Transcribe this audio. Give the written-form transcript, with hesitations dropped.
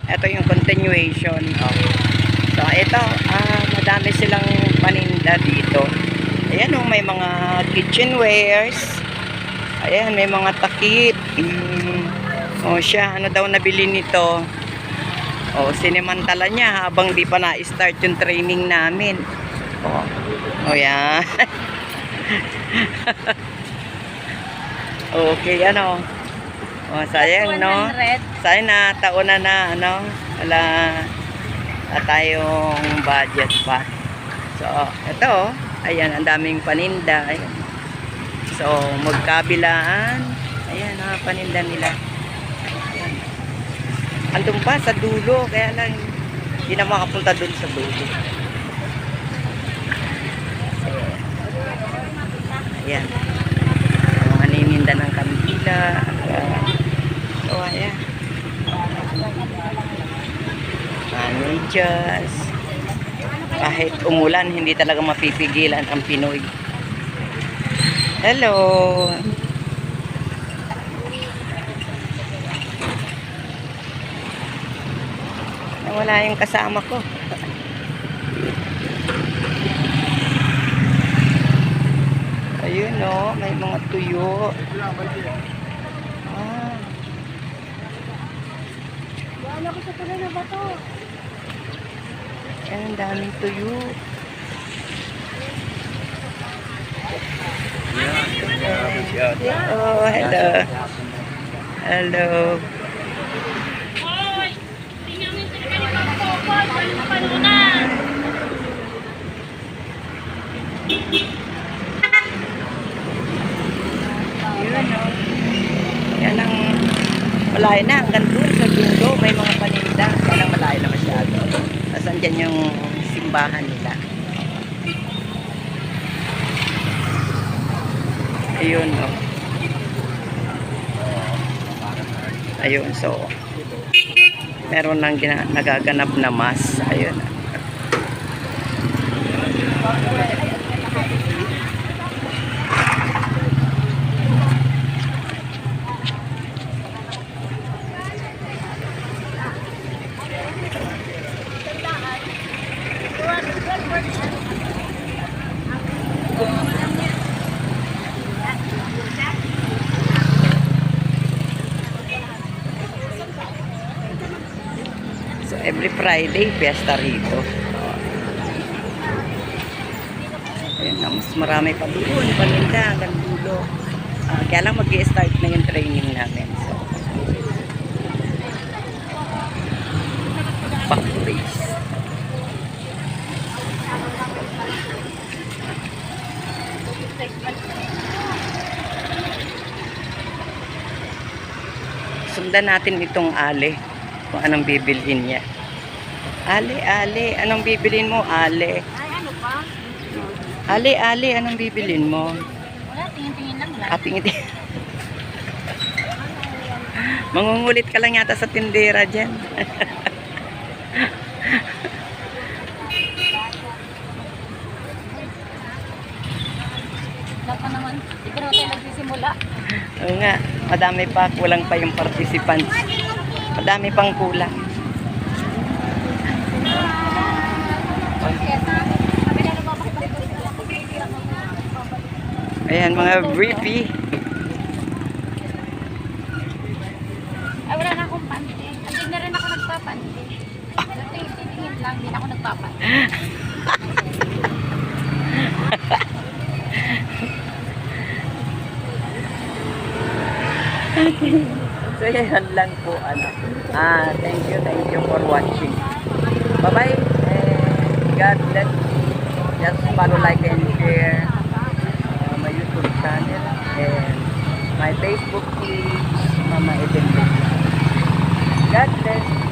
Ito yung continuation. Oh. So, ito, madami silang paninda dito. Ayan, oh, may mga kitchenwares. Ayan, may mga takip. Oh, siya, ano daw nabili nito? Oh, sinimantala niya habang di pa na-start yung training namin. Oh, oh yan. Okay, ano. Oh, sayang, no? Sayang na, taon na, ano? Wala na tayong budget pa. So, ito, ayan, ang daming paninda. Ayan. So, magkabilaan. Ayan, paninda nila. Ayan. Andun pa sa dulo, kaya lang, hindi na makapunta dun sa dulo. So, ayan. Manininda ng kandila. So, ayan. Medyas. Kahit umulan, hindi talaga mapipigilan ang Pinoy. Hello. Wala yung kasama ko. Ayun, no, may mga tuyo. Wala ko sa tuloy na bato. Ayan, ang daming tuyo. Oh, hello. Hello. Yun, no. Yan ang malayo na. Hanggang doon sa dulo may mga paninda. Walang malayo na masyado. Tapos andyan yung simbahan nila. Ayun, no. Ayun, so meron nang nagaganap na mass. Ayun. So, every Friday, fiesta rito. Ayun na, mas marami pa doon. Paninda, hanggang dulo. Kaya lang mag-i-start na yung training namin. So, back race. Sundan natin itong Ale. Kung anong bibilhin niya. Ale, Ale, anong bibilhin mo? Ale. Ay, ano pa? Ale, Ale, anong bibilhin mo? Wala, tingin-tingin lang. Tingin-tingin. Mangungulit ka lang yata sa tindera dyan. Wala pa naman. Hindi pa naman tayo nagsisimula. Oo nga, madami pa. Kulang pa yung participants. Madami pang kulang. Ayan, mga briefy. Ay, wala na akong pante. Hindi na rin ako nagpapante. Tingin lang, hindi na ako nagpapante. So, yan lang po, ano. Thank you for watching. Bye-bye, and God bless. Just follow, like, and share my YouTube channel and my Facebook page, Mama Eden. God bless.